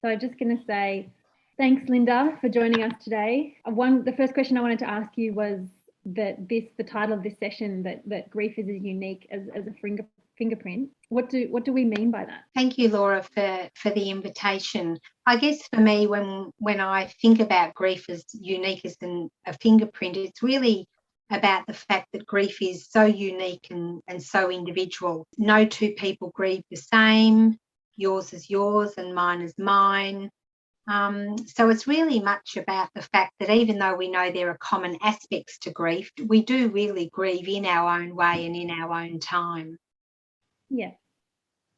So I'm just going to say thanks, Linda, for joining us today. The first question I wanted to ask you was that the title of this session, that grief is as unique as a fingerprint. What do we mean by that? Thank you, Laura, for the invitation. I guess for me, when I think about grief as unique as a fingerprint, it's really about the fact that grief is so unique and so individual. No two people grieve the same. Yours is yours and mine is mine. So it's really much about the fact that even though we know there are common aspects to grief, we do really grieve in our own way and in our own time. Yeah.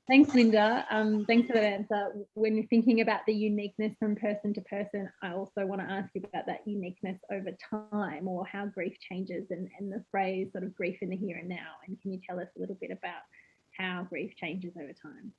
Thanks, Linda. Thanks for that answer. When you're thinking about the uniqueness from person to person, I also want to ask you about that uniqueness over time, or how grief changes, and the phrase sort of grief in the here and now. And can you tell us a little bit about how grief changes over time?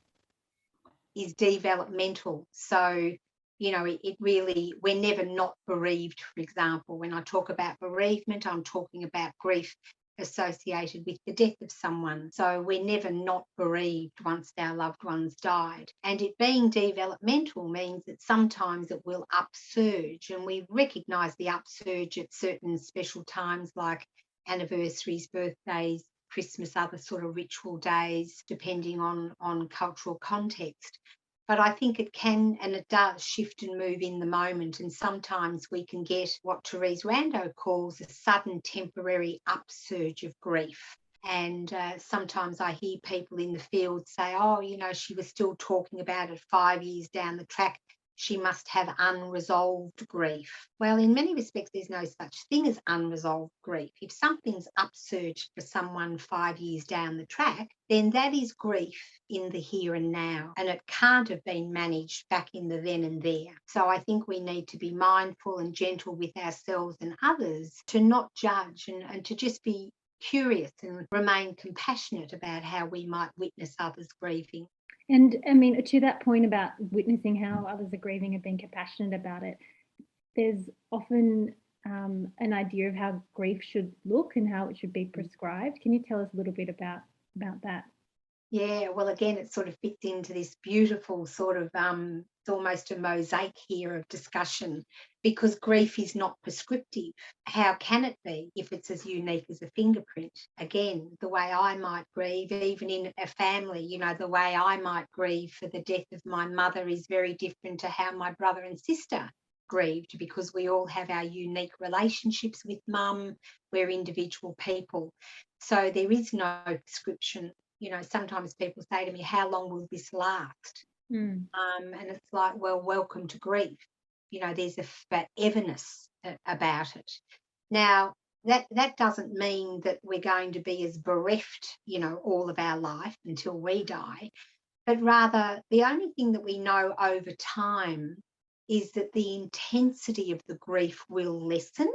Is developmental. So, it really, we're never not bereaved, for example. When I talk about bereavement, I'm talking about grief associated with the death of someone. So we're never not bereaved once our loved ones died. And it being developmental means that sometimes it will upsurge, and we recognise the upsurge at certain special times like anniversaries, birthdays, Christmas, other sort of ritual days, depending on cultural context. But I think it can and it does shift and move in the moment. And sometimes we can get what Therese Rando calls a sudden temporary upsurge of grief. And sometimes I hear people in the field say, oh, she was still talking about it 5 years down the track. She must have unresolved grief. Well, in many respects, there's no such thing as unresolved grief. If something's upsurged for someone 5 years down the track, then that is grief in the here and now, and it can't have been managed back in the then and there. So I think we need to be mindful and gentle with ourselves and others, to not judge and to just be curious and remain compassionate about how we might witness others grieving. And I mean, to that point about witnessing how others are grieving and being compassionate about it, there's often an idea of how grief should look and how it should be prescribed. Can you tell us a little bit about that? Yeah, well, again, it sort of fits into this beautiful sort of, it's almost a mosaic here of discussion, because grief is not prescriptive. How can it be if it's as unique as a fingerprint? Again, the way I might grieve, even in a family, the way I might grieve for the death of my mother is very different to how my brother and sister grieved, because we all have our unique relationships with mum. We're individual people. So there is no prescription. Sometimes people say to me, how long will this last? And it's like, well, welcome to grief. There's a foreverness about it. Now, that doesn't mean that we're going to be as bereft, all of our life until we die. But rather, the only thing that we know over time is that the intensity of the grief will lessen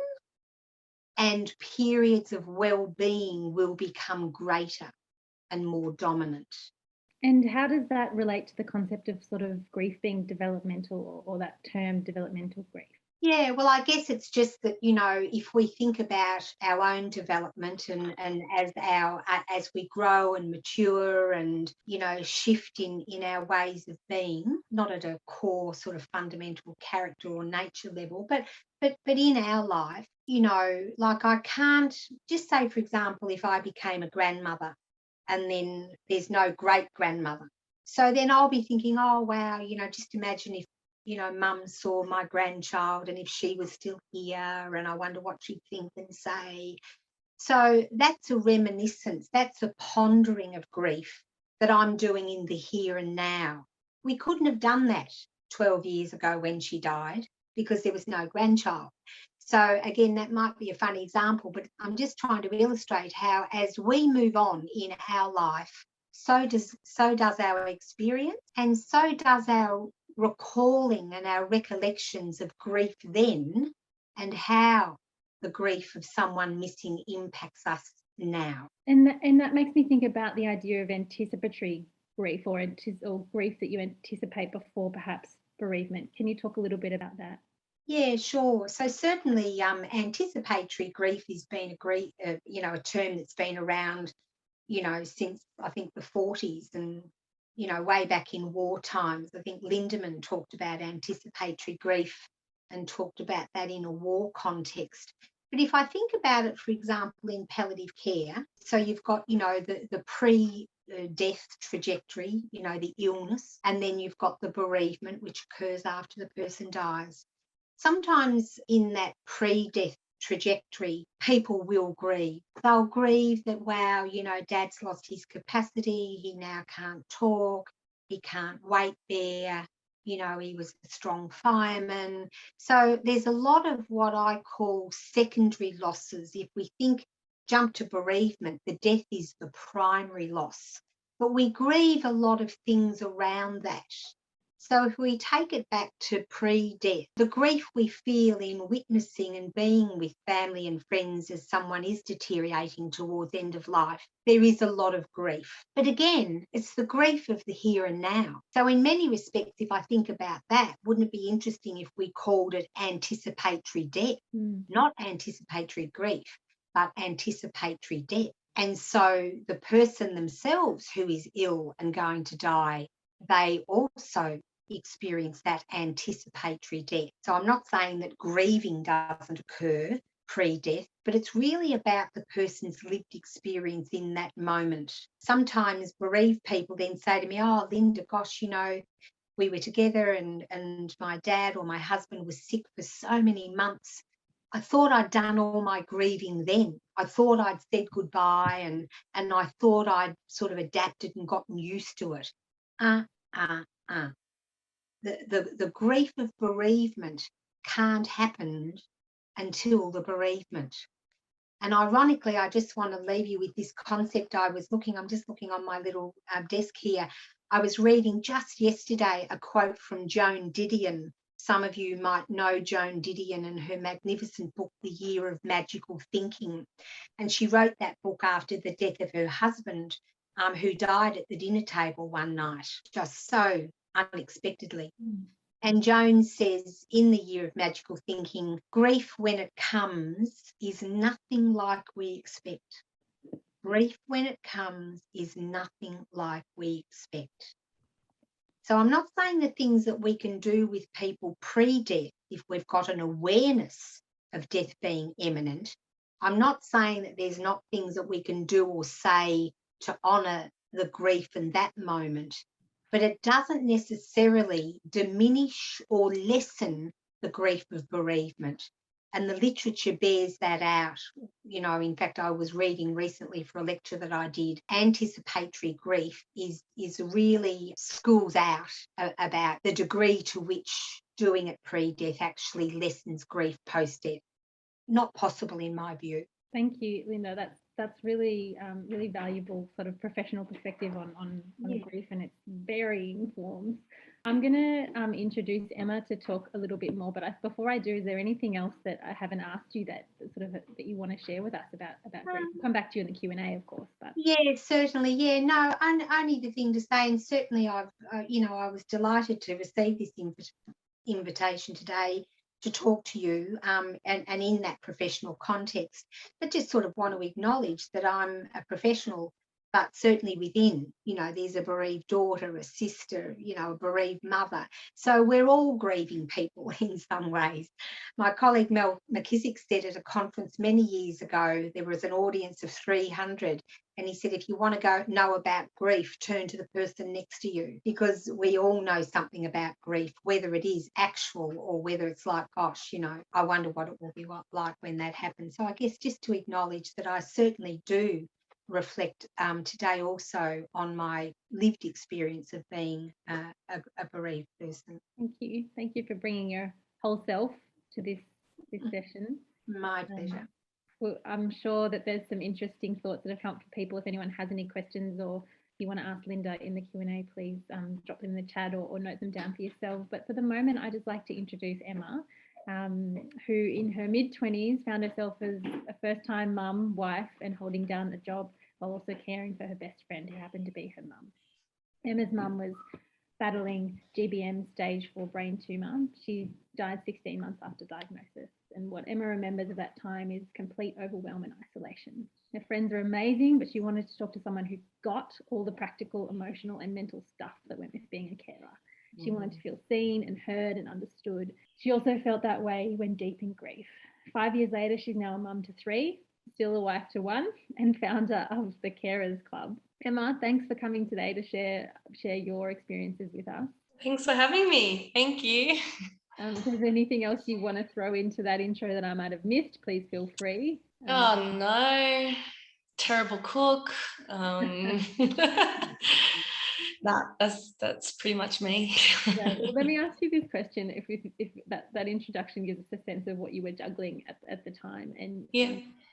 and periods of well-being will become greater and more dominant. And how does that relate to the concept of sort of grief being developmental, or that term developmental grief? Yeah, well, I guess it's just that, if we think about our own development and as we grow and mature and, shift in our ways of being, not at a core sort of fundamental character or nature level, but in our life, like I can't just say, for example, if I became a grandmother, and then there's no great-grandmother. So then I'll be thinking, oh, wow, just imagine if, mum saw my grandchild and if she was still here, and I wonder what she'd think and say. So that's a reminiscence. That's a pondering of grief that I'm doing in the here and now. We couldn't have done that 12 years ago when she died, because there was no grandchild. So again, that might be a funny example, but I'm just trying to illustrate how as we move on in our life, so does our experience, and so does our recalling and our recollections of grief then, and how the grief of someone missing impacts us now. And that makes me think about the idea of anticipatory grief, or grief that you anticipate before perhaps bereavement. Can you talk a little bit about that? Yeah, sure. So certainly anticipatory grief has been a term that's been around, since I think the 40s, and you know, way back in war times. I think Lindemann talked about anticipatory grief and talked about that in a war context. But if I think about it, for example, in palliative care, so you've got, you know, the pre-death trajectory, you know, the illness, and then you've got the bereavement, which occurs after the person dies. Sometimes in that pre-death trajectory, people will grieve. They'll grieve that, wow, you know, Dad's lost his capacity, he now can't talk, he can't weight bear, you know, he was a strong fireman. So there's a lot of what I call secondary losses. If we think, jump to bereavement, the death is the primary loss, but we grieve a lot of things around that. So if we take it back to pre-death, the grief we feel in witnessing and being with family and friends as someone is deteriorating towards end of life, there is a lot of grief. But again, it's the grief of the here and now. So in many respects, if I think about that, wouldn't it be interesting if we called it anticipatory death, not anticipatory grief, but anticipatory death? And so the person themselves who is ill and going to die, they also experience that anticipatory death. So I'm not saying that grieving doesn't occur pre-death, but it's really about the person's lived experience in that moment. Sometimes bereaved people then say to me, oh, Linda, gosh, you know, we were together and my dad or my husband was sick for so many months. I thought I'd done all my grieving then. I thought I'd said goodbye and I thought I'd sort of adapted and gotten used to it. The grief of bereavement can't happen until the bereavement. And ironically, I just want to leave you with this concept. I'm just looking on my little desk here. I was reading just yesterday a quote from Joan Didion. Some of you might know Joan Didion and her magnificent book, The Year of Magical Thinking. And she wrote that book after the death of her husband, who died at the dinner table one night, just so unexpectedly. And Joan says in The Year of Magical Thinking, grief when it comes is nothing like we expect. Grief when it comes is nothing like we expect. So I'm not saying the things that we can do with people pre-death, if we've got an awareness of death being imminent, I'm not saying that there's not things that we can do or say to honour the grief in that moment, but it doesn't necessarily diminish or lessen the grief of bereavement. And the literature bears that out. You know, in fact, I was reading recently for a lecture that I did, anticipatory grief is really schools out about the degree to which doing it pre-death actually lessens grief post-death. Not possible in my view. Thank you, Linda. That's really really valuable sort of professional perspective on grief, and it's very informed. I'm going to introduce Emma to talk a little bit more, but before I do, is there anything else that I haven't asked you that you want to share with us about grief? I'll come back to you in the Q&A, of course. But yeah, certainly. Yeah, no, only the thing to say, and certainly I was delighted to receive this invitation today to talk to you, and in that professional context, but just sort of want to acknowledge that I'm a professional, but certainly within, you know, there's a bereaved daughter, a sister, you know, a bereaved mother. So we're all grieving people in some ways. My colleague Mel McKissick said at a conference many years ago, there was an audience of 300, and he said, if you want to know about grief, turn to the person next to you, because we all know something about grief, whether it is actual or whether it's like, gosh, you know, I wonder what it will be like when that happens. So I guess just to acknowledge that I certainly do reflect today also on my lived experience of being a bereaved person. Thank you for bringing your whole self to this session. My pleasure. Well, I'm sure that there's some interesting thoughts that have come for people. If anyone has any questions or you want to ask Linda in the Q&A, please drop them in the chat or note them down for yourself. But for the moment, I'd just like to introduce Emma, who in her mid-20s found herself as a first-time mum, wife, and holding down a job while also caring for her best friend who happened to be her mum. Emma's mum was battling GBM stage 4 brain tumour. She died 16 months after diagnosis. And what Emma remembers of that time is complete overwhelm and isolation. Her friends are amazing, but she wanted to talk to someone who got all the practical, emotional and mental stuff that went with being a carer. She wanted to feel seen and heard and understood. She also felt that way when deep in grief. 5 years later, she's now a mum to 3, still a wife to 1, and founder of the Carers Club. Emma, thanks for coming today to share your experiences with us. Thanks for having me. Thank you. If there's anything else you want to throw into that intro that I might have missed, please feel free. Oh no, terrible cook. That's pretty much me. Yeah, well, let me ask you this question: if that introduction gives us a sense of what you were juggling at the time, and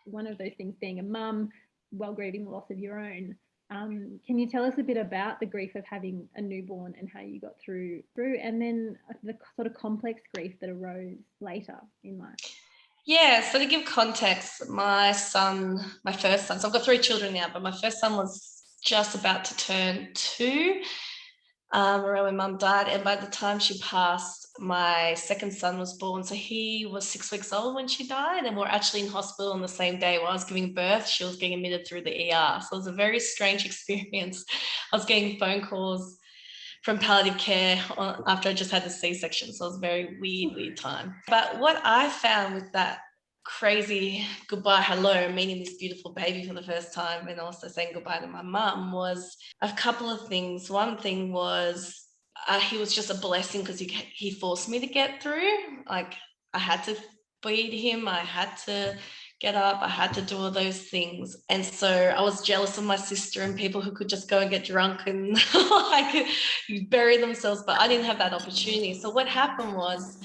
one of those things being a mum while grieving the loss of your own. Can you tell us a bit about the grief of having a newborn and how you got through, and then the sort of complex grief that arose later in life? Yeah, so to give context, my first son, so I've got 3 children now, but my first son was just about to turn 2 around when mum died. And by the time she passed, my second son was born. So he was 6 weeks old when she died. And we're actually in hospital on the same day while I was giving birth. She was getting admitted through the ER. So it was a very strange experience. I was getting phone calls from palliative care after I just had a C-section. So it was a very weird time. But what I found with that crazy goodbye, hello, meeting this beautiful baby for the first time and also saying goodbye to my mum was a couple of things. One thing was he was just a blessing because he forced me to get through. Like I had to feed him, I had to get up, I had to do all those things. And so I was jealous of my sister and people who could just go and get drunk and like bury themselves, but I didn't have that opportunity. So what happened was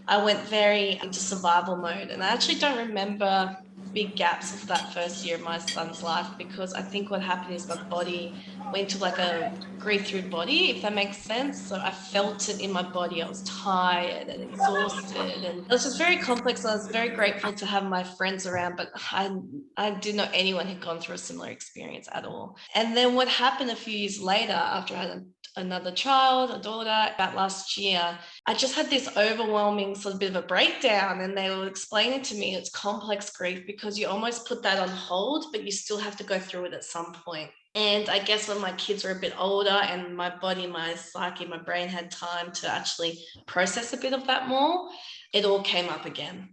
I went very into survival mode, and I actually don't remember big gaps of that first year of my son's life, because I think what happened is my body went to like a grief through body, if that makes sense. So I felt it in my body. I was tired and exhausted, and it was just very complex. I was very grateful to have my friends around, but I didn't know anyone who'd gone through a similar experience at all. And then what happened a few years later, after I had another child, a daughter, about last year, I just had this overwhelming sort of bit of a breakdown, and they were explaining to me it's complex grief because you almost put that on hold, but you still have to go through it at some point. And I guess when my kids were a bit older and my body, my psyche, my brain had time to actually process a bit of that more, it all came up again.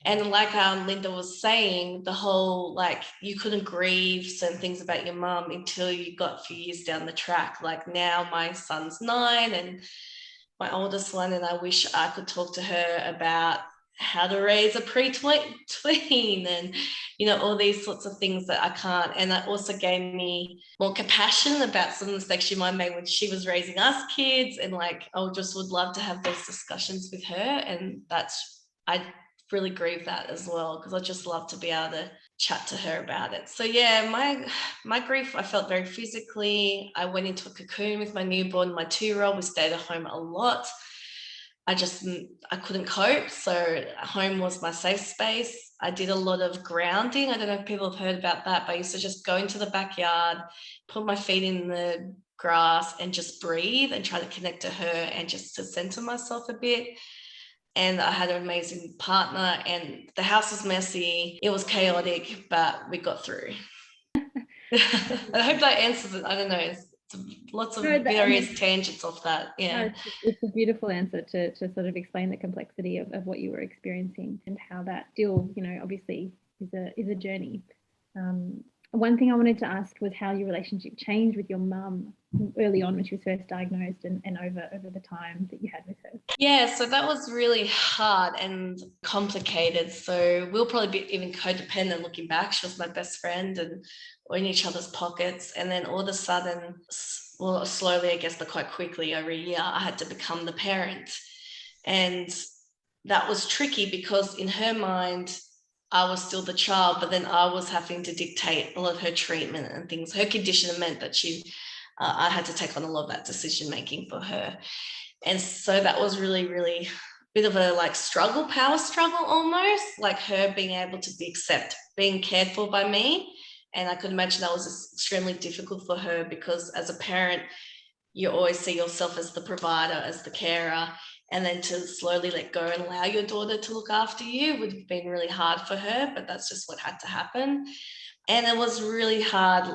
And like Linda was saying, the whole, like, you couldn't grieve certain things about your mum until you got a few years down the track. Like now my son's 9 and my oldest one, and I wish I could talk to her about how to raise a pre-tween and, you know, all these sorts of things that I can't. And that also gave me more compassion about some of the mistakes she might have made when she was raising us kids. And like, I just would love to have those discussions with her. And I really grieve that as well, because I just love to be able to chat to her about it. So yeah, my grief, I felt very physically. I went into a cocoon with my newborn, my 2-year-old. We stayed at home a lot. I couldn't cope. So home was my safe space. I did a lot of grounding. I don't know if people have heard about that, but I used to just go into the backyard, put my feet in the grass and just breathe and try to connect to her and just to center myself a bit. And I had an amazing partner, and the house was messy. It was chaotic, but we got through. I hope that answers it. I don't know. It's lots of various tangents of that. Yeah. It's a beautiful answer to sort of explain the complexity of what you were experiencing and how that still, you know, obviously is a journey. One thing I wanted to ask was how your relationship changed with your mum early on when she was first diagnosed and over the time that you had with her. Yeah, so that was really hard and complicated. So we'll probably be even codependent looking back. She was my best friend and we're in each other's pockets. And then all of a sudden, well, slowly, I guess, but quite quickly over a year, I had to become the parent. And that was tricky because in her mind, I was still the child, but then I was having to dictate a lot of her treatment and things. Her condition meant that I had to take on a lot of that decision making for her. And so that was really, really a bit of a power struggle almost, like her being able to being cared for by me. And I could imagine that was extremely difficult for her because as a parent, you always see yourself as the provider, as the carer. and then to slowly let go and allow your daughter to look after you would have been really hard for her, but that's just what had to happen. And it was really hard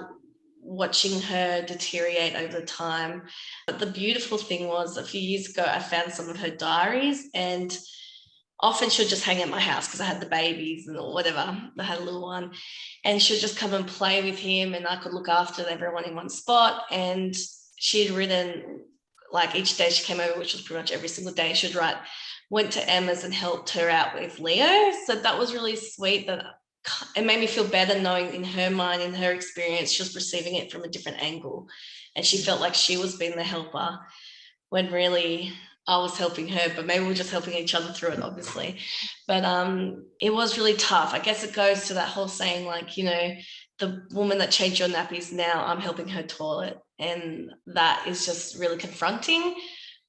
watching her deteriorate over time. But the beautiful thing was, a few years ago, I found some of her diaries, and often she'll just hang at my house because I had the babies and whatever. I had a little one, and she'll just come and play with him, and I could look after everyone in one spot. And she'd written, like, each day she came over, which was pretty much every single day, she'd write, went to Emma's and helped her out with Leo. So that was really sweet. That it made me feel better knowing in her mind, in her experience, she was perceiving it from a different angle, and she felt like she was being the helper when really I was helping her, but maybe we're just helping each other through it, obviously. But it was really tough. I guess it goes to that whole saying, like, you know, the woman that changed your nappies, now I'm helping her toilet. And that is just really confronting,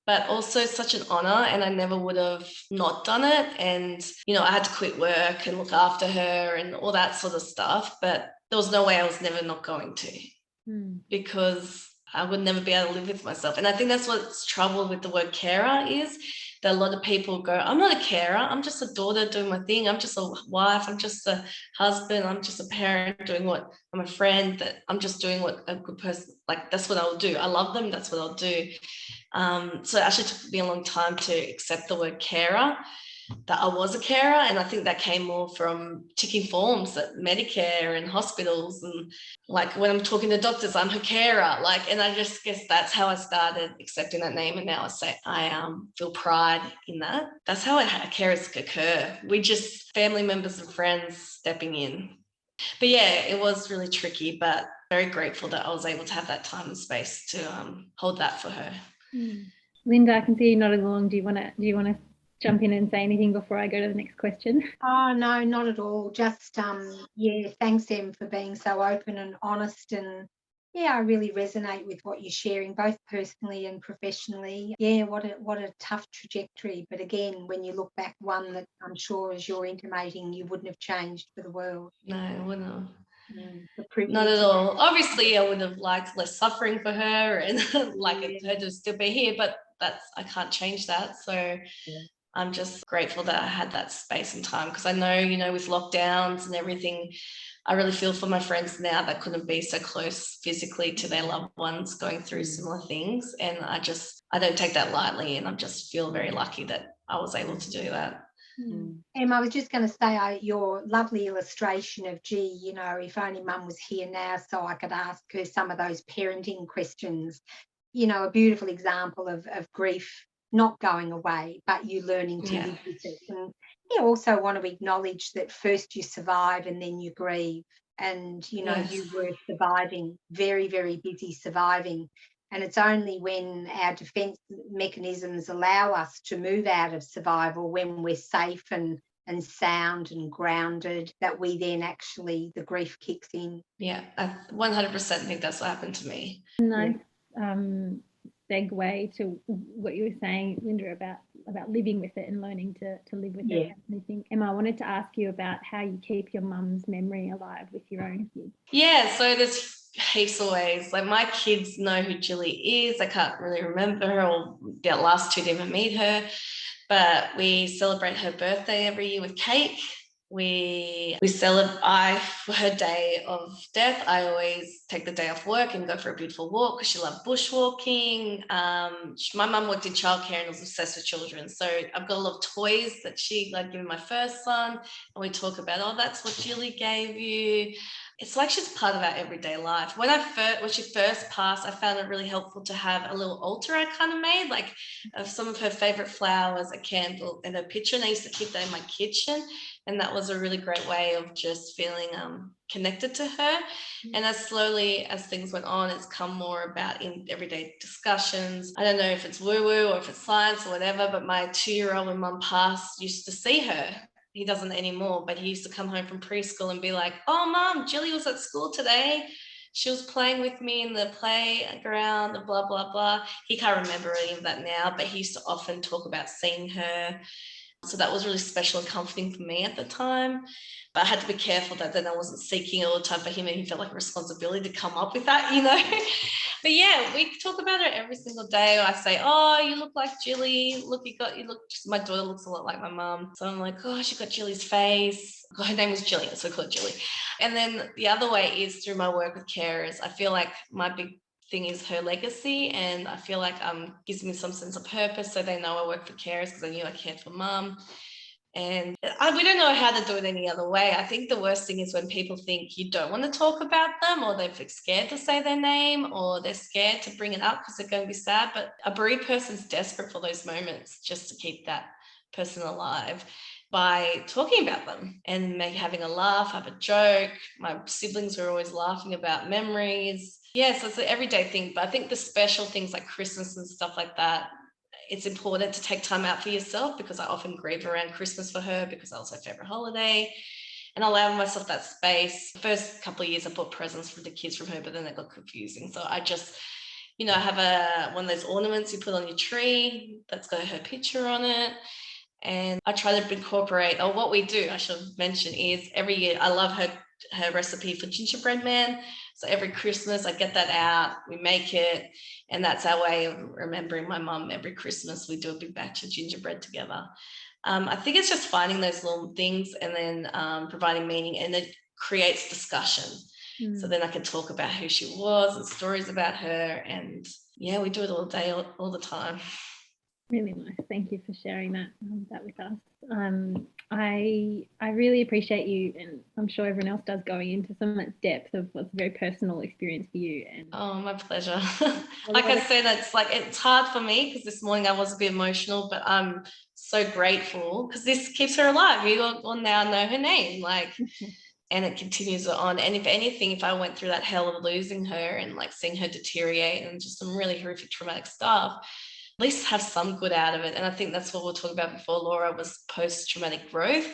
but also such an honor. And I never would have not done it. And, you know, I had to quit work and look after her and all that sort of stuff. But there was no way I was never not going to, because I would never be able to live with myself. And I think that's what's trouble with the word carer is that a lot of people go, I'm not a carer, I'm just a daughter doing my thing, I'm just a wife, I'm just a husband, I'm just a parent doing what, I'm a friend, that I'm just doing what a good person, like, that's what I'll do. I love them, that's what I'll do. So it actually took me a long time to accept the word carer, that I was a carer. And I think that came more from ticking forms at Medicare and hospitals, and like when I'm talking to doctors, I'm a carer, like, and I just guess that's how I started accepting that name. And now I say I feel pride in that. That's how carers occur. We just family members and friends stepping in. But yeah, it was really tricky, but very grateful that I was able to have that time and space to hold that for her. Linda, I can see you nodding along. Do you want to jump in and say anything before I go to the next question? Oh, no, not at all. Just, yeah, thanks, Em, for being so open and honest. And yeah, I really resonate with what you're sharing, both personally and professionally. Yeah, what a tough trajectory. But again, when you look back, one that I'm sure, as you're intimating, you wouldn't have changed for the world. No, I wouldn't have. The privilege. Not at all. Obviously, I would have liked less suffering for her and like her to still be here, but I can't change that. So I'm just grateful that I had that space and time, because I know, you know, with lockdowns and everything, I really feel for my friends now that couldn't be so close physically to their loved ones going through similar things. And I don't take that lightly, and I just feel very lucky that I was able to do that. I was just going to say, your lovely illustration of, gee, you know, if only Mum was here now so I could ask her some of those parenting questions, you know, a beautiful example of grief not going away, but you learning to live with it. And you also want to acknowledge that first you survive and then you grieve. And, you know, you were surviving, very, very busy surviving. And it's only when our defence mechanisms allow us to move out of survival, when we're safe and sound and grounded, that we then actually, the grief kicks in. Yeah, I 100% think that's what happened to me. Nice segue to what you were saying, Linda, about living with it and learning to live with it. And I think, Emma, I wanted to ask you about how you keep your mum's memory alive with your own kids. Yeah, so there's heaps of ways. Like, my kids know who Jilly is. I can't really remember her, or the last two didn't even meet her, but we celebrate her birthday every year with cake. We celebrate for her day of death. I always take the day off work and go for a beautiful walk because she loved bushwalking. My mum worked in childcare and was obsessed with children. So I've got a lot of toys that she like giving my first son, and we talk about, oh, that's what Jilly gave you. It's like she's part of our everyday life. When she first passed, I found it really helpful to have a little altar I kind of made, like of some of her favorite flowers, a candle, and a picture. And I used to keep that in my kitchen. And that was a really great way of just feeling connected to her. And as slowly as things went on, it's come more about in everyday discussions. I don't know if it's woo-woo or if it's science or whatever, but my 2-year-old, when Mum passed, used to see her. He doesn't anymore, but he used to come home from preschool and be like, oh, Mum, Jilly was at school today. She was playing with me in the playground, blah, blah, blah. He can't remember any of that now, but he used to often talk about seeing her. So that was really special and comforting for me at the time. But I had to be careful that then I wasn't seeking it all the time for him, and he felt like a responsibility to come up with that, you know. But yeah, we talk about her every single day. I say, oh, you look like Jilly. Look, my daughter looks a lot like my mum. So I'm like, oh, she got Jilly's face. Oh, her name was Jillian, so I call her Jilly. And then the other way is through my work with carers. I feel like my big thing is her legacy, and I feel like gives me some sense of purpose, so they know I work for carers because I knew I cared for mum. And we don't know how to do it any other way. I think the worst thing is when people think you don't want to talk about them, or they're scared to say their name, or they're scared to bring it up because they're going to be sad. But a bereaved person's desperate for those moments just to keep that person alive by talking about them and having a laugh, have a joke. My siblings were always laughing about memories. Yeah, so it's an everyday thing. But I think the special things like Christmas and stuff like that, it's important to take time out for yourself, because I often grieve around Christmas for her because that was her favorite holiday, and allow myself that space. The first couple of years I bought presents for the kids from her, but then it got confusing. So I just, I have one of those ornaments you put on your tree that's got her picture on it. And I try to incorporate, or what we do, I should mention, is every year I love her recipe for gingerbread man. So every Christmas I get that out, we make it, and that's our way of remembering my mum. Every Christmas we do a big batch of gingerbread together. I think it's just finding those little things and then providing meaning, and it creates discussion. So then I can talk about who she was and stories about her, and yeah, we do it all day, all the time. Really nice. Thank you for sharing that with us. I really appreciate you, and I'm sure everyone else does, going into some of that depth of what's a very personal experience for you. And oh, my pleasure. Like I said, it's hard for me because this morning I was a bit emotional, but I'm so grateful because this keeps her alive. You will now know her name, and it continues on. And if anything, if I went through that hell of losing her and seeing her deteriorate and just some really horrific traumatic stuff, at least have some good out of it. And I think that's what we were talking about before, Laura, was post-traumatic growth.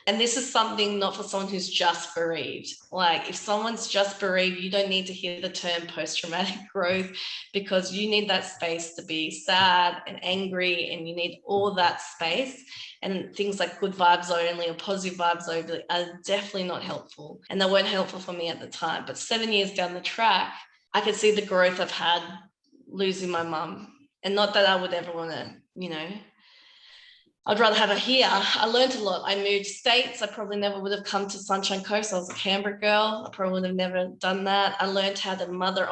And this is something not for someone who's just bereaved. If someone's just bereaved, you don't need to hear the term post-traumatic growth, because you need that space to be sad and angry, and you need all that space. And things like good vibes only or positive vibes only are definitely not helpful. And they weren't helpful for me at the time. But 7 years down the track, I could see the growth I've had losing my mum. And not that I would ever want to, I'd rather have her here. I learned a lot. I moved states. I probably never would have come to Sunshine Coast. I was a Canberra girl. I probably would have never done that. I learned how to mother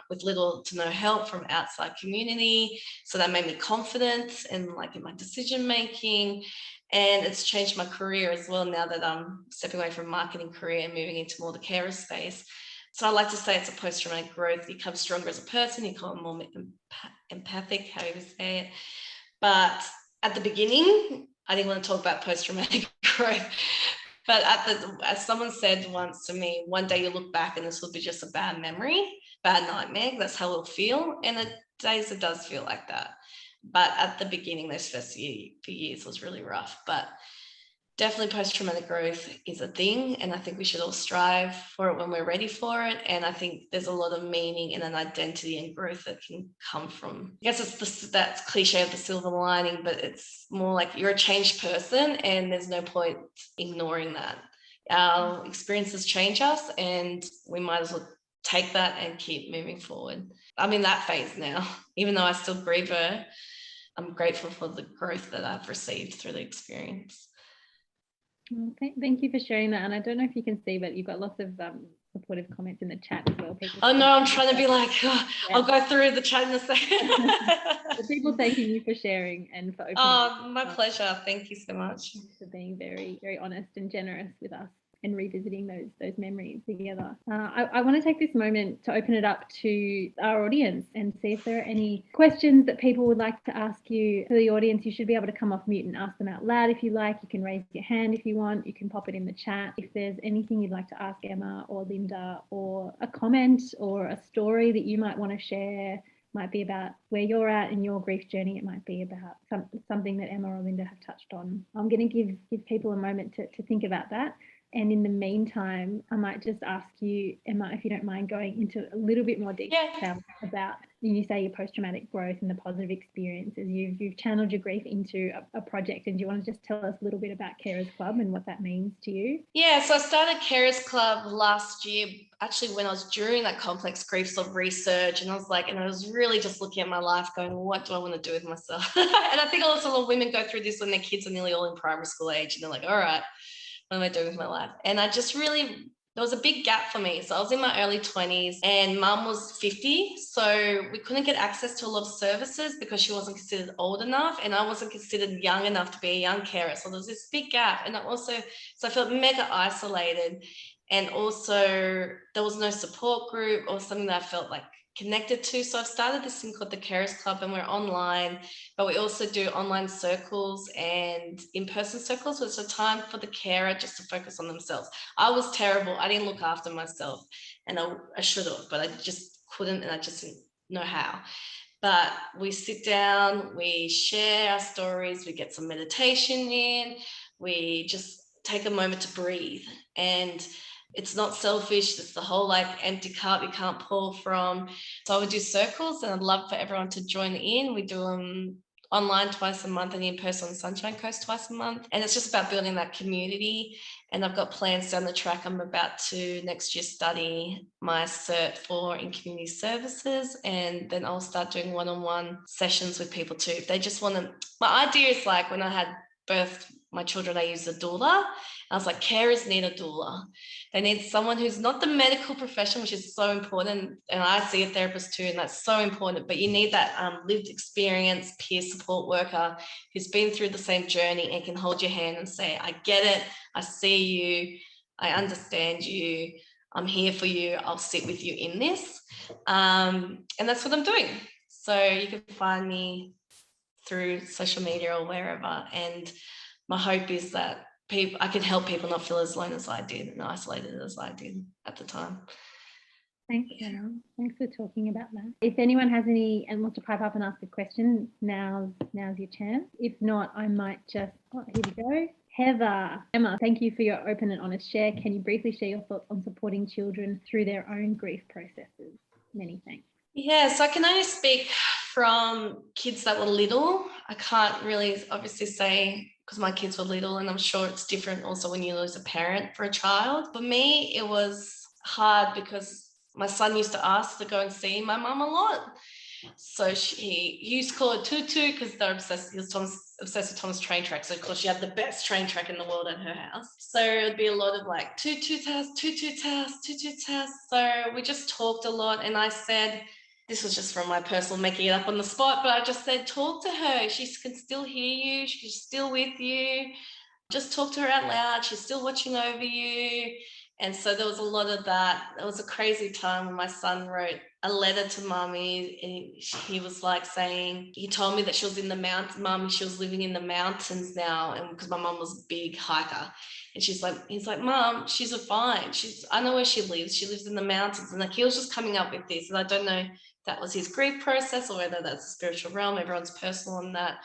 with little to no help from outside community. So that made me confident and in my decision making. And it's changed my career as well, now that I'm stepping away from marketing career and moving into more the carer space. So I like to say it's a post-traumatic growth. You become stronger as a person. You become more empathic, however you say it. But at the beginning, I didn't want to talk about post-traumatic growth. But as someone said once to me, one day you look back and this will be just a bad memory, bad nightmare. That's how it'll feel. And at days it does feel like that. But at the beginning, those first few years was really rough. But definitely post-traumatic growth is a thing, and I think we should all strive for it when we're ready for it. And I think there's a lot of meaning and an identity and growth that can come from, I guess it's that cliche of the silver lining, but it's more like you're a changed person and there's no point ignoring that. Our experiences change us, and we might as well take that and keep moving forward. I'm in that phase now. Even though I still grieve her, I'm grateful for the growth that I've received through the experience. Okay, thank you for sharing that. And I don't know if you can see, but you've got lots of supportive comments in the chat as well. Oh no, I'm trying to be I'll go through the chat in a second. The people thanking you for sharing and for opening. Oh, my pleasure. Thank you so much for being very, very honest and generous with us and revisiting those memories together. I want to take this moment to open it up to our audience and see if there are any questions that people would like to ask you. For the audience, you should be able to come off mute and ask them out loud if you like. You can raise your hand if you want. You can pop it in the chat. If there's anything you'd like to ask Emma or Linda, or a comment or a story that you might want to share, might be about where you're at in your grief journey. It might be about something that Emma or Linda have touched on. I'm going to give people a moment to think about that. And in the meantime, I might just ask you, Emma, if you don't mind going into a little bit more detail about, you say, your post-traumatic growth and the positive experiences. You've channeled your grief into a project, and do you want to just tell us a little bit about Carers Club and what that means to you? Yeah, so I started Carers Club last year, actually when I was during that complex grief sort of research, and I was really just looking at my life going, what do I want to do with myself? And I think also a lot of women go through this when their kids are nearly all in primary school age, and they're like, all right, what am I doing with my life? And I just really, there was a big gap for me. So I was in my early 20s and mum was 50. So we couldn't get access to a lot of services because she wasn't considered old enough and I wasn't considered young enough to be a young carer. So there was this big gap. And so I felt mega isolated. And also there was no support group or something that I felt like connected to. So I've started this thing called the Carers Club, and we're online, but we also do online circles and in-person circles, which are time for the carer just to focus on themselves. I was terrible. I didn't look after myself, and I should have, but I just couldn't, and I just didn't know how. But we sit down, we share our stories, we get some meditation in, we just take a moment to breathe. And it's not selfish. It's the whole like empty cup you can't pour from. So I would do circles, and I'd love for everyone to join in. We do them online twice a month and in person on Sunshine Coast twice a month. And it's just about building that community. And I've got plans down the track. I'm about to next year study my cert for in community services, and then I'll start doing one-on-one sessions with people too. If they just want to, my idea is like when I had birthed my children, I used a doula. I was like, carers need a doula. They need someone who's not the medical profession, which is so important. And I see a therapist too, and that's so important. But you need that lived experience, peer support worker who's been through the same journey and can hold your hand and say, I get it. I see you. I understand you. I'm here for you. I'll sit with you in this. And that's what I'm doing. So you can find me through social media or wherever. And my hope is that I can help people not feel as alone as I did and isolated as I did at the time. Thanks, Emma. Thanks for talking about that. If anyone has any and wants to pipe up and ask a question, now's your chance. If not, I might just, here we go. Heather. Emma, thank you for your open and honest share. Can you briefly share your thoughts on supporting children through their own grief processes? Many thanks. Yeah, so I can only speak from kids that were little. I can't really obviously say because my kids were little, and I'm sure it's different also when you lose a parent for a child. For me, it was hard because my son used to ask to go and see my mum a lot. So he used to call it tutu because they're obsessed. He was obsessed with Thomas train track. So of course she had the best train track in the world at her house. So it'd be a lot of like tutu's house, tutu's house, tutu's house. So we just talked a lot, and I said, this was just from my personal making it up on the spot, but I just said, talk to her. She can still hear you. She's still with you. Just talk to her out loud. She's still watching over you. And so there was a lot of that. It was a crazy time when my son wrote a letter to Mummy, and he was like saying, he told me that she was in the mountains, Mummy, she was living in the mountains now, and because my mum was a big hiker. And he's like, Mum, she's fine. I know where she lives. She lives in the mountains. And like he was just coming up with this. And I don't know if that was his grief process or whether that's the spiritual realm. Everyone's personal on that.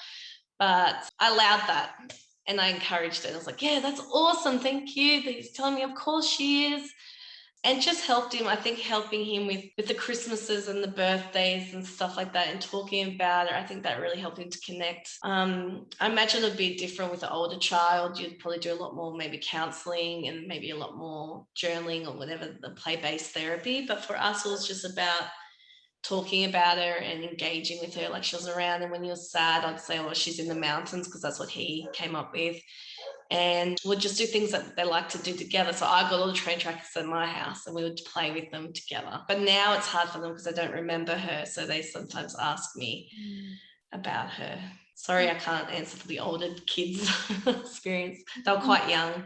But I allowed that. And I encouraged it. I was like, yeah, that's awesome. Thank you. He's telling me, of course she is. And just helped him, I think helping him with the Christmases and the birthdays and stuff like that and talking about it. I think that really helped him to connect. I imagine it would be different with an older child. You'd probably do a lot more maybe counselling and maybe a lot more journaling or whatever, the play-based therapy. But for us, it was just about talking about her and engaging with her like she was around. And when he was sad, I'd say, oh, she's in the mountains, because that's what he came up with. And we'd just do things that they like to do together. So I got all the train trackers in my house and we would play with them together. But now it's hard for them because I don't remember her. So they sometimes ask me about her. Sorry, I can't answer for the older kids' experience. They were quite young.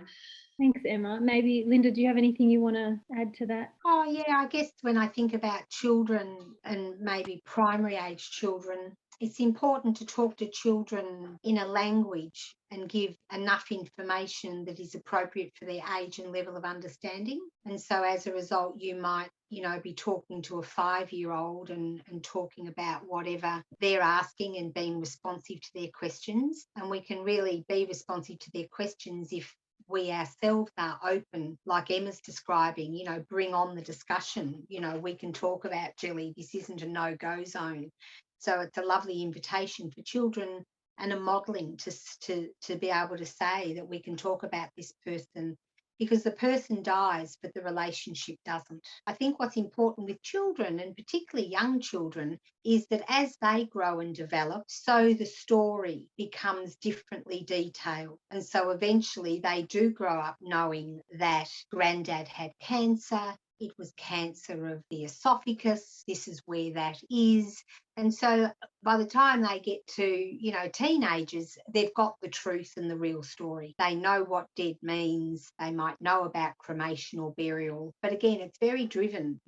Thanks, Emma. Maybe, Linda, do you have anything you want to add to that? Oh, yeah, I guess when I think about children and maybe primary age children, it's important to talk to children in a language and give enough information that is appropriate for their age and level of understanding. And so as a result, you might, be talking to a 5-year-old and talking about whatever they're asking and being responsive to their questions. And we can really be responsive to their questions if we ourselves are open, like Emma's describing, bring on the discussion. We can talk about Jelly. This isn't a no-go zone. So it's a lovely invitation for children and a modelling to be able to say that we can talk about this person, because the person dies, but the relationship doesn't. I think what's important with children, and particularly young children, is that as they grow and develop, so the story becomes differently detailed. And so eventually they do grow up knowing that granddad had cancer. It was cancer of the esophagus. This is where that is. And so by the time they get to, teenagers, they've got the truth and the real story. They know what dead means. They might know about cremation or burial. But again, it's very driven,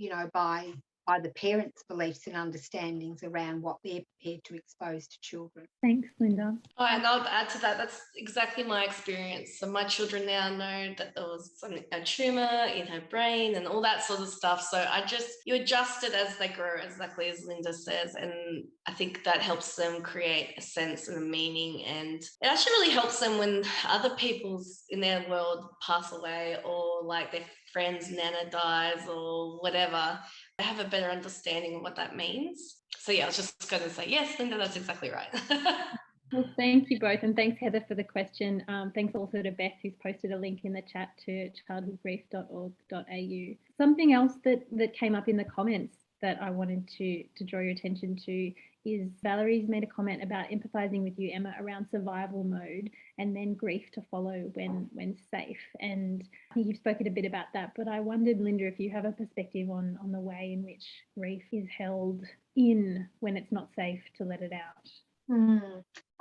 by the parents' beliefs and understandings around what they're prepared to expose to children. Thanks, Linda. Oh, and I'll add to that, that's exactly my experience. So my children now know that there was a tumour in her brain and all that sort of stuff. So you adjust it as they grow, exactly as Linda says. And I think that helps them create a sense and a meaning. And it actually really helps them when other people in their world pass away, or like their friend's nana dies or whatever. They have a better understanding of what that means. So yeah, I was just going to say, yes, Linda, that's exactly right. Well, thank you both. And thanks, Heather, for the question. Thanks also to Beth, who's posted a link in the chat to childhoodgrief.org.au. Something else that came up in the comments that I wanted to draw your attention to is Valerie's made a comment about empathizing with you, Emma, around survival mode and then grief to follow when safe. And I think you've spoken a bit about that, but I wondered, Linda, if you have a perspective on the way in which grief is held in when it's not safe to let it out.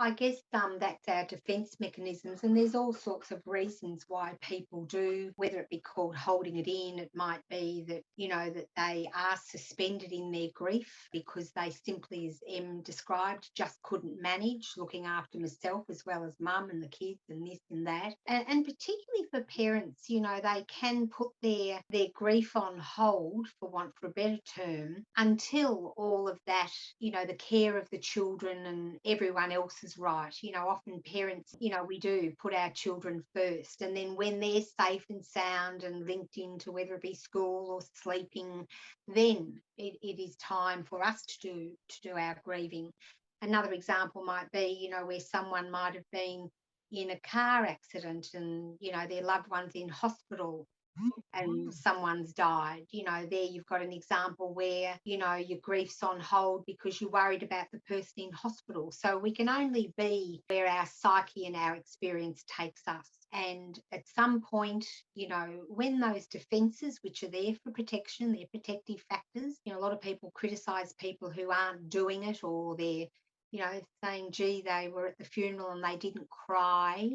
I guess that's our defence mechanisms, and there's all sorts of reasons why people do, whether it be called holding it in. It might be that, that they are suspended in their grief because they simply, as Em described, just couldn't manage looking after myself as well as mum and the kids and this and that. And particularly for parents, they can put their grief on hold, for want for a better term, until all of that, the care of the children and everyone else is right. Often parents, we do put our children first, and then when they're safe and sound and linked into whether it be school or sleeping, then it is time for us to do our grieving. Another example might be, where someone might have been in a car accident and, their loved one's in hospital and someone's died. There you've got an example where, your grief's on hold because you're worried about the person in hospital. So we can only be where our psyche and our experience takes us. And at some point, when those defences, which are there for protection, they're protective factors, a lot of people criticise people who aren't doing it, or they're saying, gee, they were at the funeral and they didn't cry,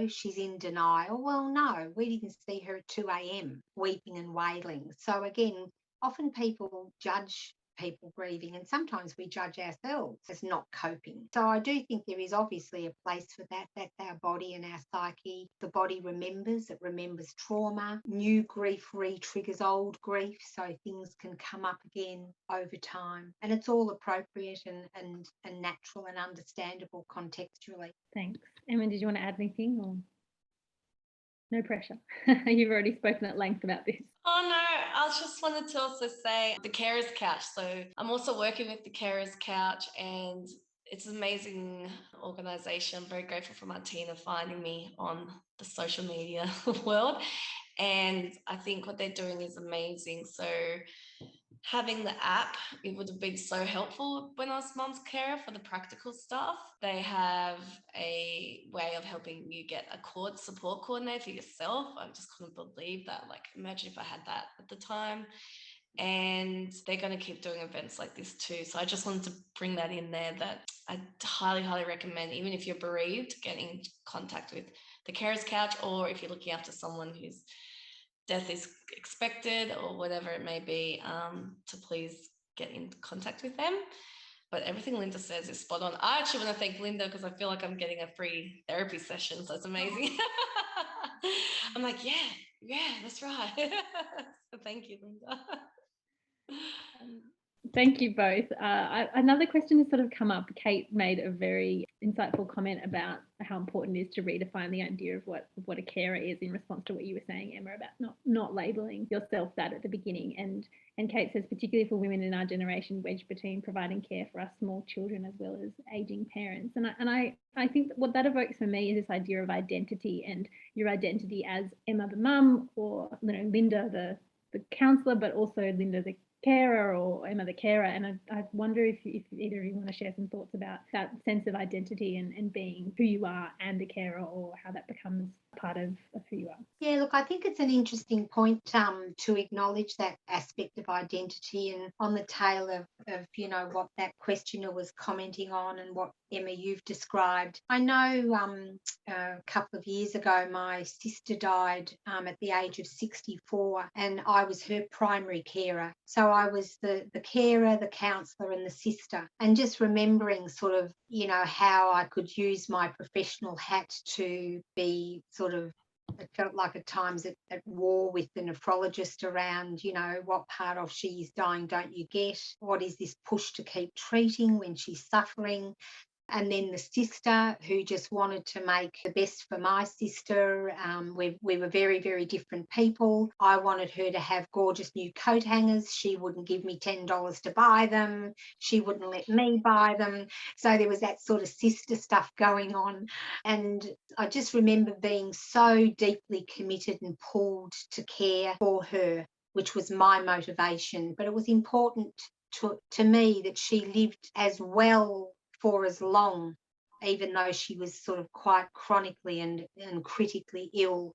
she's in denial. Well, no, we didn't see her at 2 a.m. weeping and wailing. So again, often people judge people grieving, and sometimes we judge ourselves as not coping. So I do think there is obviously a place for that. That's our body and our psyche. The body remembers, it remembers trauma. New grief re-triggers old grief, so things can come up again over time. And it's all appropriate and natural and understandable contextually. Thanks. Emma, did you want to add anything, or no pressure? You've already spoken at length about this. Oh no, I just wanted to also say the Carers Couch. So I'm also working with the Carers Couch, and it's an amazing organisation. I'm very grateful for Martina finding me on the social media world. And I think what they're doing is amazing. So having the app, it would have been so helpful when I was mum's carer for the practical stuff. They have a way of helping you get a support coordinator for yourself. I just couldn't believe that. Like, imagine if I had that at the time. And they're going to keep doing events like this too. So I just wanted to bring that in there, that I highly, highly recommend, even if you're bereaved, getting in contact with the Carers Couch, or if you're looking after someone whose death is expected or whatever it may be, to please get in contact with them. But everything Linda says is spot on. I actually want to thank Linda because I feel like I'm getting a free therapy session, so it's amazing. I'm like, yeah, that's right. So thank you, Linda. Thank you both. Another question has sort of come up. Kate made a very insightful comment about how important it is to redefine the idea of what a carer is in response to what you were saying, Emma, about not labeling yourself that at the beginning. And Kate says, particularly for women in our generation, wedged between providing care for our small children as well as aging parents. And I think what that evokes for me is this idea of identity, and your identity as Emma the mum, or Linda the counsellor, but also Linda the carer, or Emma the carer. And I wonder if either of you want to share some thoughts about that sense of identity and being who you are and a carer, or how that becomes part of who you are. Yeah, look, I think it's an interesting point to acknowledge that aspect of identity, and on the tail of what that questioner was commenting on and what, Emma, you've described. I know a couple of years ago my sister died at the age of 64, and I was her primary carer. So I was the carer, the counsellor and the sister, and just remembering sort of how I could use my professional hat to be sort of, it felt like at times at war with the nephrologist around, what part of she's dying don't you get? What is this push to keep treating when she's suffering? And then the sister, who just wanted to make the best for my sister. We were very, very different people. I wanted her to have gorgeous new coat hangers. She wouldn't give me $10 to buy them. She wouldn't let me buy them. So there was that sort of sister stuff going on. And I just remember being so deeply committed and pulled to care for her, which was my motivation. But it was important to me that she lived as well for as long, even though she was sort of quite chronically and critically ill.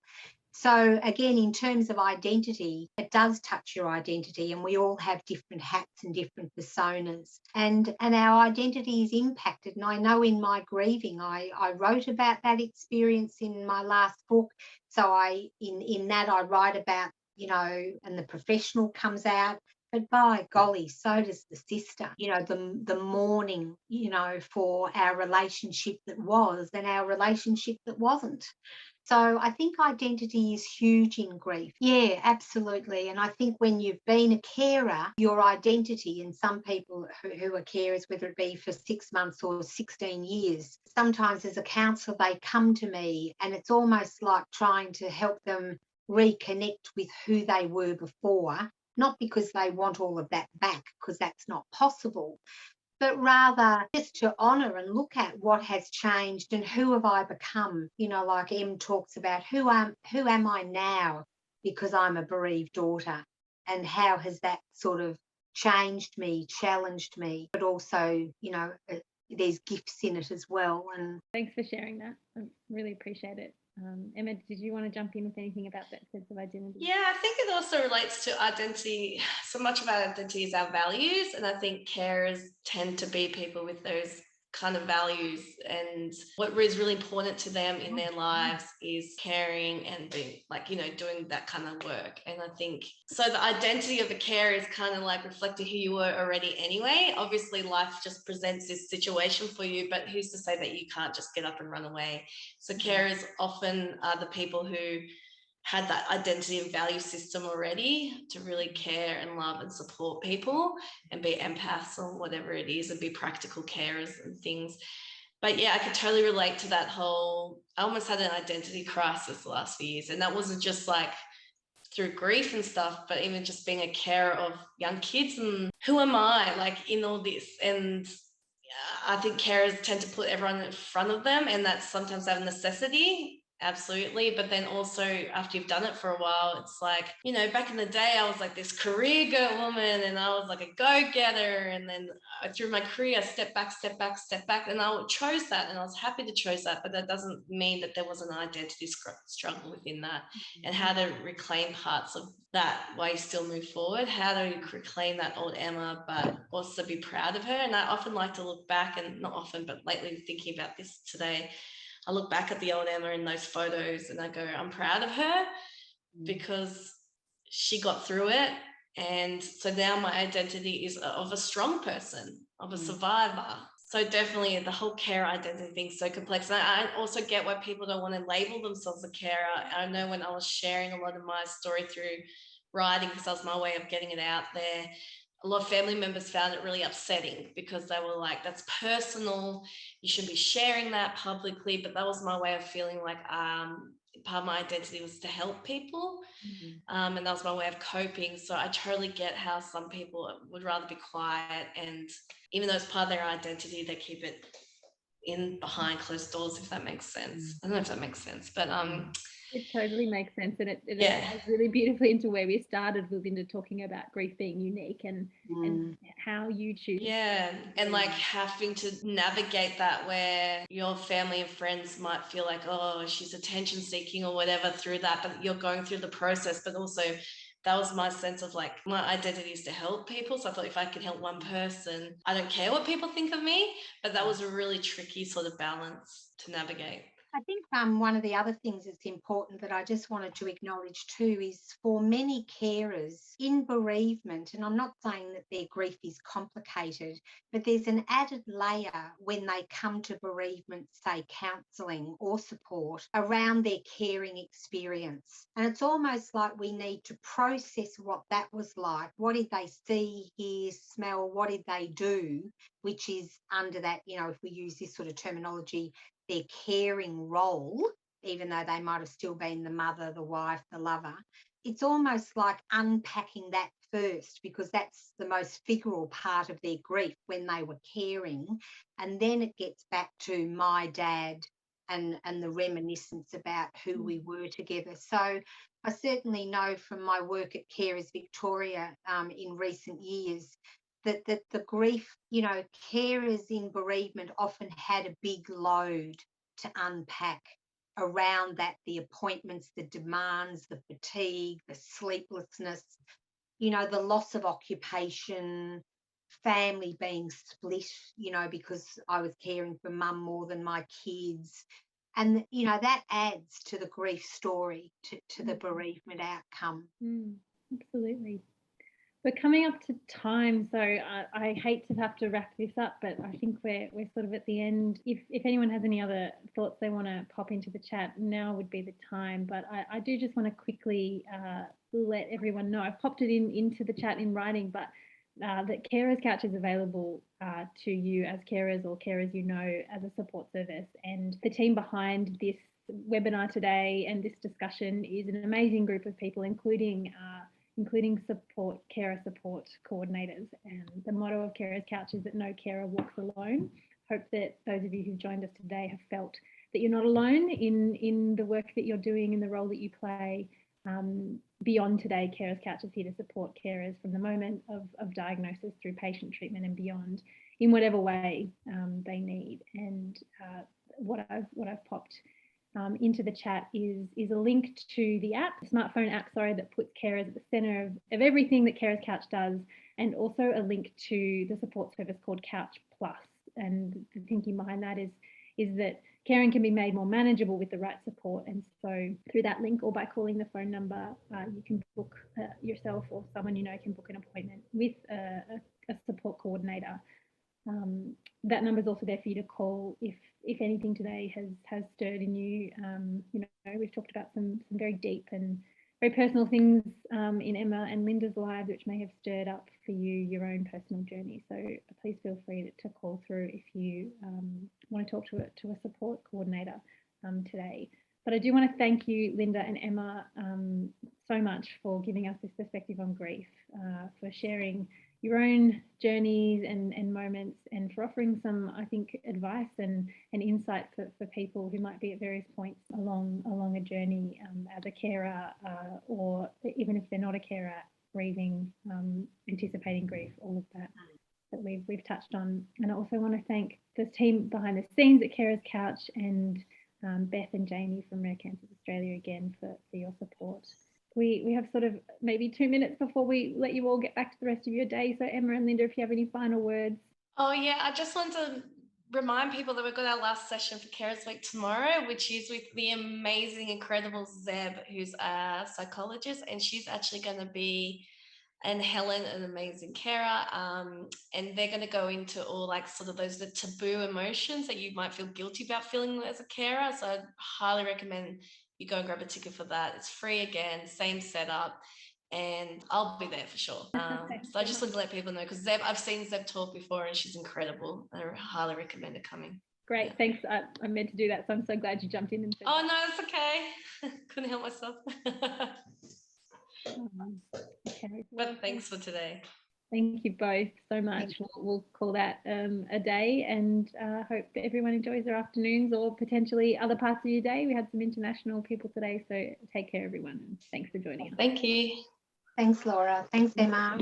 So again, in terms of identity, it does touch your identity, and we all have different hats and different personas, and our identity is impacted. And I know in my grieving, I wrote about that experience in my last book. So in that I write about, and the professional comes out. But by golly, so does the sister, the mourning, for our relationship that was and our relationship that wasn't. So I think identity is huge in grief. Yeah, absolutely. And I think when you've been a carer, your identity, and some people who are carers, whether it be for 6 months or 16 years, sometimes as a counsellor, they come to me and it's almost like trying to help them reconnect with who they were before. Not because they want all of that back, because that's not possible, but rather just to honour and look at what has changed and who have I become. Like Em talks about, who am I now because I'm a bereaved daughter, and how has that sort of changed me, challenged me, but also, there's gifts in it as well. And thanks for sharing that. I really appreciate it. Emma, did you want to jump in with anything about that sense of identity? Yeah, I think it also relates to identity. So much of our identity is our values, and I think carers tend to be people with those kind of values, and what is really important to them in their lives is caring and being doing that kind of work. And I think so the identity of a carer is kind of like reflecting who you were already anyway. Obviously life just presents this situation for you, but who's to say that you can't just get up and run away? So carers often are the people who had that identity and value system already to really care and love and support people and be empaths or whatever it is, and be practical carers and things. But yeah, I could totally relate to that whole, I almost had an identity crisis the last few years, and that wasn't just like through grief and stuff, but even just being a carer of young kids, and who am I like in all this? And I think carers tend to put everyone in front of them, and that's sometimes out of necessity. Absolutely. But then also after you've done it for a while, it's like, back in the day, I was like this career girl woman, and I was like a go-getter. And then through my career, step back. And I chose that, and I was happy to choose that. But that doesn't mean that there was an identity struggle within that, and how to reclaim parts of that while you still move forward. How do you reclaim that old Emma, but also be proud of her? And I often like to look back, and not often, but lately thinking about this today, I look back at the old Emma in those photos and I go, I'm proud of her because she got through it. And so now my identity is of a strong person, of a survivor. So definitely the whole care identity thing is so complex. And I also get why people don't want to label themselves a carer. I know when I was sharing a lot of my story through writing, because that was my way of getting it out there, a lot of family members found it really upsetting because they were like, that's personal, you shouldn't be sharing that publicly. But that was my way of feeling like part of my identity was to help people. And that was my way of coping. So I totally get how some people would rather be quiet, and even though it's part of their identity, they keep it in behind closed doors, if that makes sense. I don't know if that makes sense, but it totally makes sense, and it Yeah. ties really beautifully into where we started with Linda talking about grief being unique and how you choose. Yeah, and like having to navigate that, where your family and friends might feel like, oh, she's attention seeking or whatever through that, but you're going through the process. But also that was my sense of like, my identity is to help people. So I thought if I could help one person, I don't care what people think of me. But that was a really tricky sort of balance to navigate. I think one of the other things that's important that I just wanted to acknowledge too is for many carers in bereavement, and I'm not saying that their grief is complicated, but there's an added layer when they come to bereavement, say counselling or support, around their caring experience. And it's almost like we need to process what that was like. What did they see, hear, smell? What did they do? Which is under that, if we use this sort of terminology, their caring role, even though they might have still been the mother, the wife, the lover. It's almost like unpacking that first, because that's the most figural part of their grief, when they were caring. And then it gets back to my dad and the reminiscence about who we were together. So I certainly know from my work at Carers Victoria in recent years that the grief, carers in bereavement often had a big load to unpack around that, the appointments, the demands, the fatigue, the sleeplessness, the loss of occupation, family being split, because I was caring for mum more than my kids. And, that adds to the grief story, to the bereavement outcome. Absolutely. We're coming up to time, so I hate to have to wrap this up, but I think we're sort of at the end. If anyone has any other thoughts they want to pop into the chat, now would be the time. But I do just want to quickly let everyone know. I've popped it into the chat in writing, but that Carers Couch is available to you as carers or carers as a support service. And the team behind this webinar today and this discussion is an amazing group of people, including carer support coordinators. And the motto of Carers Couch is that no carer walks alone. Hope that those of you who've joined us today have felt that you're not alone in the work that you're doing, in the role that you play. Beyond today, Carers Couch is here to support carers from the moment of diagnosis through patient treatment and beyond, in whatever way they need. And what I've popped into the chat is a link to the smartphone app, that puts carers at the centre of everything that Carers Couch does, and also a link to the support service called Couch Plus. And the thinking behind that is that caring can be made more manageable with the right support. And so through that link, or by calling the phone number, you can book yourself, or someone can book an appointment with a support coordinator. That number is also there for you to call if anything today has stirred in you. We've talked about some very deep and very personal things in Emma and Linda's lives, which may have stirred up for you your own personal journey. So please feel free to call through if you want to talk to a support coordinator today. But I do want to thank you, Linda and Emma, so much for giving us this perspective on grief, for sharing your own journeys and moments, and for offering some, I think, advice and insight for people who might be at various points along a journey as a carer, or even if they're not a carer, grieving, anticipating grief, all of that we've touched on. And I also want to thank the team behind the scenes at Carers Couch, and Beth and Jamie from Rare Cancers Australia again for your support. We have sort of maybe 2 minutes before we let you all get back to the rest of your day. So Emma and Linda, if you have any final words. Oh yeah, I just want to remind people that we've got our last session for Carers Week tomorrow, which is with the amazing, incredible Zeb, who's a psychologist, and she's actually going to be, and Helen, an amazing carer, and they're going to go into all like sort of the taboo emotions that you might feel guilty about feeling as a carer. So I'd highly recommend you go and grab a ticket for that. It's free again, same setup. and I'll be there for sure. So I just wanted to let people know, because I've seen Zeb talk before and she's incredible. I highly recommend her coming. Great, Yeah. thanks. I meant to do that, so I'm so glad you jumped in and said Oh, that. no, it's okay. Couldn't help myself. Okay. But thanks for today. Thank you both so much. We'll call that a day, and hope that everyone enjoys their afternoons or potentially other parts of your day. We had some international people today, so take care, everyone. And thanks for joining us. Thank you. Thanks, Laura. Thanks, Emma.